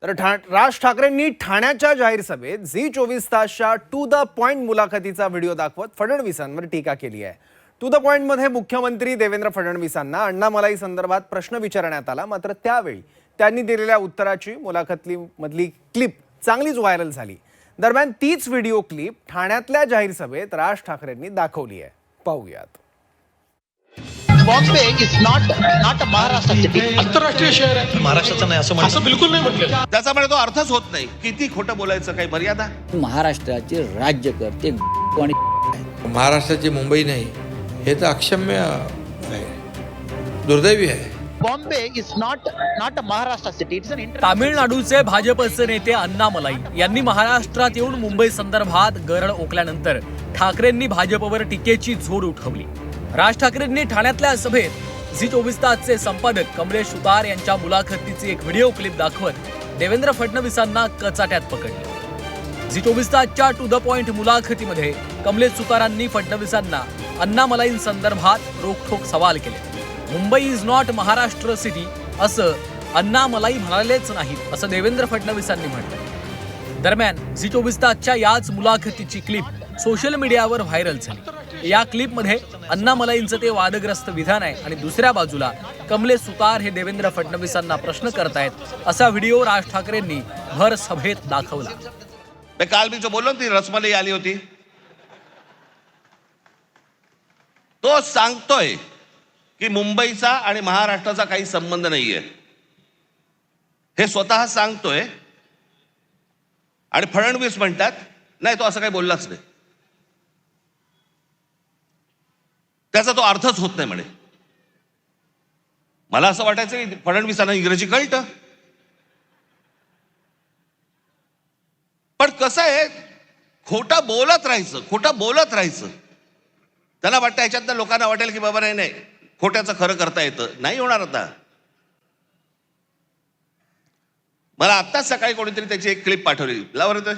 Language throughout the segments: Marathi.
तर राज ठाकरेंनी ठाण्याच्या जाहीर सभेत झी 24 तासच्या टू द पॉइंट मुलाखतीचा व्हिडिओ दाखवत फडणवीसांवर टीका केली आहे। टू द पॉइंट मध्ये मुख्यमंत्री देवेंद्र फडणवीसांना अण्णामलाई संदर्भात प्रश्न विचारण्यात आला, मात्र त्यावेळी त्यांनी दिलेल्या उत्तराची मुलाखतीमधली क्लिप चांगलीच व्हायरल झाली। दरम्यान तीच व्हिडिओ क्लिप ठाण्यातल्या जाहीर सभेत राज ठाकरेंनी दाखवली आहे, पाहूयात। Bombay is not a Maharashtra city. आंतरराष्ट्रीय शहर आहे, महाराष्ट्राचं नाही असं बिलकुल नाही म्हटलं। त्याच्यामुळे तो अर्थच होत नाही। किती खोटं बोलायचं, काही मर्यादा? महाराष्ट्राचे राज्यकर्ते महाराष्ट्राची मुंबई नाही, हे तर अक्षम्य आहे, दुर्दैवी आहे। Bombay is not a Maharashtra city. It's an तामिळनाडूचे भाजपचे नेते अण्णामलाई यांनी महाराष्ट्रात येऊन मुंबई संदर्भात गरळ ओकल्यानंतर ठाकरेंनी भाजपवर टीकेची झोड उठवली। राज ठाकरेंनी ठाण्यातल्या सभेत झी 24 तासचे संपादक कमलेश सुतार यांच्या मुलाखतीची एक व्हिडिओ क्लिप दाखवत देवेंद्र फडणवीसांना कचाट्यात पकडले। झी 24 तासच्या टू द पॉइंट मुलाखतीमध्ये कमलेश सुतारांनी फडणवीसांना अण्णामलाईंसंदर्भात रोखठोक सवाल केले। Mumbai is not Maharashtra city असं अण्णामलाई म्हणालेच नाहीत, असं देवेंद्र फडणवीसांनी म्हटलंय। दरम्यान झी 24 तासच्या याच मुलाखतीची क्लिप सोशल मीडियावर व्हायरल झाली। या क्लिपमध्ये अण्णामलाईंचं ते वादग्रस्त विधान आहे आणि दुसऱ्या बाजूला कमलेश सुतार हे देवेंद्र फडणवीसांना प्रश्न करतायत, असा व्हिडिओ राज ठाकरेंनी भर सभेत दाखवला। काल मी जो बोललो ती रसमलाई आली होती, तो सांगतोय की मुंबईचा आणि महाराष्ट्राचा काही संबंध नाहीये, हे स्वतः सांगतोय। आणि फडणवीस म्हणतात नाही, तो असं काही बोललाच नाही, त्याचा तो अर्थच होत नाही म्हणे। मला असं वाटायचं की फडणवीसांना इंग्रजी कळतं, पण कसं आहे, खोटं बोलत राहायचं। त्यांना वाटतं ह्याच्यातनं लोकांना वाटेल की बाबा नाही, खोट्याचं खरं करता येतं, नाही होणार। आता मला आत्ताच सकाळी कोणीतरी त्याची एक क्लिप पाठवली, लावर येतोय।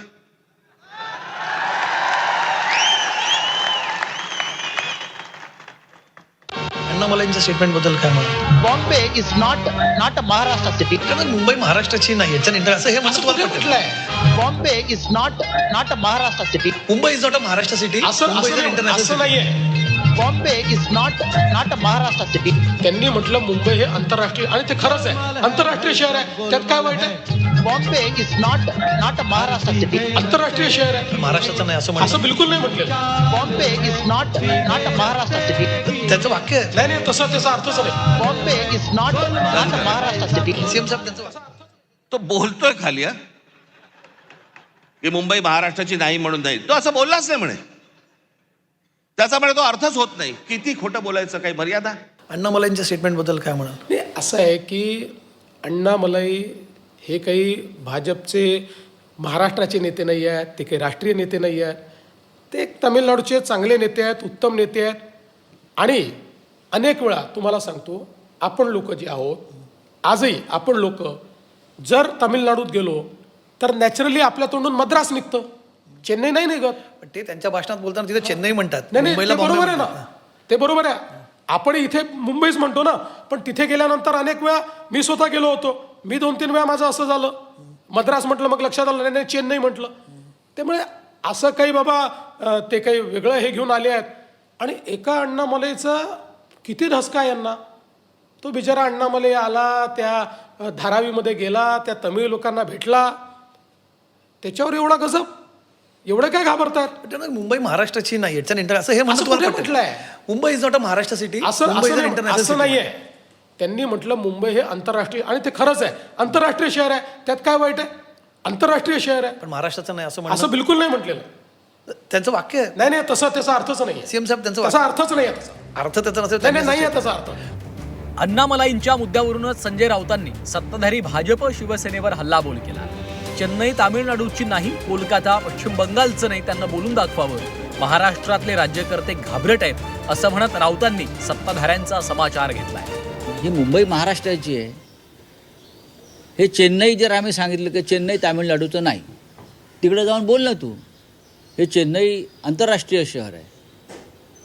अण्णामलाईंच्या स्टेटमेंट बद्दल काय म्हणा? Bombay is not a Maharashtra city. कारण मुंबई महाराष्ट्राची नाही, याच्या इंटर असं हे महत्त्वाचं म्हटलंय। Bombay is not a Maharashtra city. Mumbai is not a Maharashtra city, Mumbai is international नाहीये। Bombay is not a Maharashtra city. त्यांनी म्हटलं मुंबई हे आंतरराष्ट्रीय, आणि ते खरंच आहे, आंतरराष्ट्रीय शहर आहे, त्यात काय वाईट आहे? Bombay is not a Maharashtra city. आंतरराष्ट्रीय शहर आहे, महाराष्ट्राचं नाही असं बिलकुल नाही म्हटलं। Bombay is not a Maharashtra city. त्याचं वाक्य आहे नाही, तसा त्याचा अर्थच नाही। Bombay is not a Maharashtra city. CM साहेब त्यांचं तो बोलतोय खाली की मुंबई महाराष्ट्राची नाही म्हणून नाही, तो असं बोललाच नाही म्हणे। त्याच्यामुळे तो अर्थच होत नाही। किती खोटं बोलायचं, काही मर्यादा? अण्णामलाईंच्या स्टेटमेंट बद्दल काय म्हणाल? नाही, असं आहे की अण्णामलाई हे काही भाजपचे महाराष्ट्राचे नेते नाही आहेत, ते काही राष्ट्रीय नेते नाही आहेत, ते एक तामिळनाडूचे चांगले नेते आहेत, उत्तम नेते आहेत। आणि अनेक वेळा तुम्हाला सांगतो, आपण लोक जे आहोत, आजही आपण लोक जर तामिळनाडूत गेलो तर नॅचरली आपल्या तोंडून मद्रास निघतं, चेन्नई नाही निघत। ते त्यांच्या भाषणात बोलताना तिथे चेन्नई म्हणतात, नाही, मुंबईला ते बरोबर आहे बॉम्बे ना, ते बरोबर आहे। आपण इथे मुंबईच म्हणतो ना, पण तिथे गेल्यानंतर अनेक वेळा मी स्वतः गेलो होतो, मी 2-3 वेळा माझं असं झालं, मद्रास म्हटलं, मग लक्षात आलं नाही चेन्नई म्हटलं। त्यामुळे असं काही बाबा ते काही वेगळं हे घेऊन आले आहेत। आणि एका अण्णामलाईचा किती धसका आहे यांना। तो बिचारा अण्णामलाई आला, त्या धारावीमध्ये गेला, त्या तमिळ लोकांना भेटला, त्याच्यावर एवढा गजब, एवढं काय घाबरतात? मुंबई महाराष्ट्राची नाही, याच्या इंटर असं हे म्हटलंय। Mumbai is not a Maharashtra city, असं नाहीये। त्यांनी म्हटलं मुंबई हे आंतरराष्ट्रीय, आणि ते खरंच आहे, आंतरराष्ट्रीय शहर आहे, त्यात काय वाईट आहे? आंतरराष्ट्रीय शहर आहे, पण महाराष्ट्राचं नाही असं बिलकुल नाही म्हटलेलं। त्यांचं वाक्य आहे नाही, तसं त्याचा अर्थच नाही। सीएम साहेब त्यांचं त्याचा अर्थच नाही आहे, अर्थ त्याचा नसेल, नाही आहे त्याचा अर्थ। अण्णामलाईंच्या मुद्द्यावरूनच संजय राऊतांनी सत्ताधारी भाजप शिवसेनेवर हल्लाबोल केला। चेन्नई तामिळनाडूची नाही, कोलकाता पश्चिम बंगालचं नाही, त्यांना बोलून दाखवावं, महाराष्ट्रातले राज्यकर्ते घाबरट आहेत, असं म्हणत राऊतांनी सत्ताधाऱ्यांचा समाचार घेतलाय। ही मुंबई महाराष्ट्राची आहे, हे चेन्नई जर आम्ही सांगितलं की चेन्नई तामिळनाडूचं नाही, तिकडे जाऊन बोल ना तू, हे चेन्नई आंतरराष्ट्रीय शहर आहे,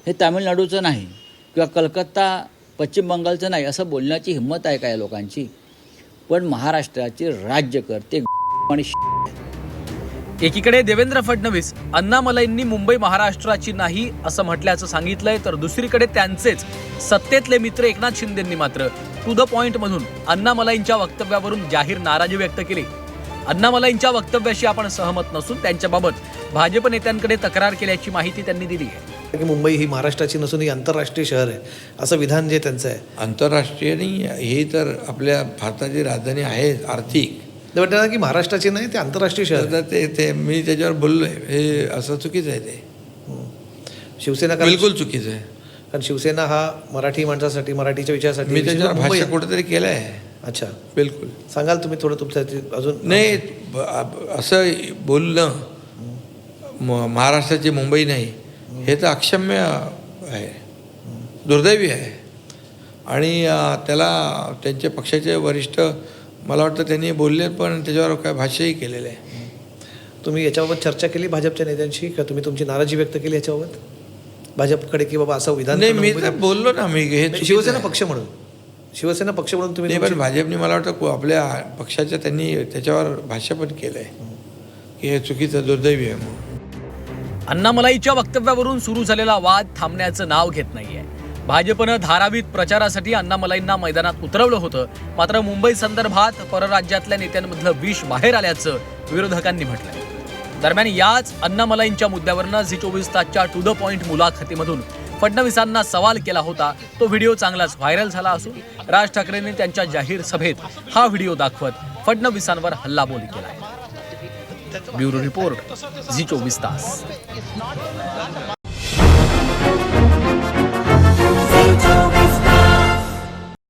हे तामिळनाडूचं नाही, किंवा कलकत्ता पश्चिम बंगालचं नाही, असं बोलण्याची हिंमत आहे का या लोकांची? पण महाराष्ट्राचे राज्यकर्ते आणि एकीकडे देवेंद्र फडणवीस अण्णामलाईंनी मुंबई महाराष्ट्राची नाही असं म्हटल्याचं सांगितलंय, तर दुसरीकडे त्यांचेच सत्तेतले मित्र एकनाथ शिंदेंनी मात्र टू द पॉइंट मधून अण्णामलाईंच्या वक्तव्यावरून जाहीर नाराजी व्यक्त केली. अण्णामलाईंच्या वक्तव्याशी आपण सहमत नसून त्यांच्याबाबत भाजप नेत्यांकडे तक्रार केल्याची माहिती त्यांनी दिली आहे. की मुंबई ही महाराष्ट्राची नसून ही आंतरराष्ट्रीय शहर आहे असं विधान जे त्यांचं आहे. आंतरराष्ट्रीय नाही, हे तर आपल्या भारताची राजधानी आहे आर्थिक. ते वाटतं ना की महाराष्ट्राची नाही, ते आंतरराष्ट्रीय शहर आहे. तर ते मी त्याच्यावर बोललो आहे, हे असं चुकीचं आहे. ते शिवसेना बिलकुल चुकीचं आहे. कारण शिवसेना हा मराठी माणसासाठी, मराठीच्या विचारासाठी मी त्याच्यावर मुंबई भाष्य आहे. कुठेतरी केलं आहे. अच्छा, बिलकुल सांगाल तुम्ही थोडं तुमचं अजून? नाही, असं बोलणं महाराष्ट्राची मुंबई नाही, हे तर अक्षम्य आहे, दुर्दैवी आहे. आणि त्याला त्यांचे पक्षाचे वरिष्ठ मला वाटतं त्यांनी बोलले, पण त्याच्यावर काय भाष्यही केलेलं आहे. तुम्ही याच्याबाबत चर्चा केली भाजपच्या नेत्यांशी का? तुम्ही तुमची नाराजी व्यक्त केली याच्याबाबत भाजपकडे की बाबा असं विधान नाही, करणं मी मुंबईत- तर बोललो ना, मी हे चुकीचं शिवसेना आहे. पक्ष म्हणून, शिवसेना पक्ष म्हणून तुम्ही नाही, पण तुमची- भाजपने मला वाटतं आपल्या पक्षाच्या त्यांनी त्याच्यावर भाष्य पण केलं आहे की हे चुकीचं, दुर्दैवी आहे म्हणून. अण्णामलाईच्या वक्तव्यावरून सुरू झालेला वाद थांबण्याचं नाव घेत नाहीये. भाजपनं धारावीत प्रचारासाठी अण्णामलाईंना मैदानात उतरवलं होतं, मात्र मुंबई संदर्भात परराज्यातल्या नेत्यांमधलं विष बाहेर आल्याचं विरोधकांनी म्हटलंय. दरम्यान याच अण्णामलाईंच्या मुद्द्यावरनं झी 24 तासच्या टू द पॉइंट मुलाखतीमधून फडणवीसांना सवाल केला होता. तो व्हिडिओ चांगलाच व्हायरल झाला असून राज ठाकरेंनी त्यांच्या जाहीर सभेत हा व्हिडिओ दाखवत फडणवीसांवर हल्लाबोल केलाय. ब्युरो रिपोर्ट, झी 24 तास.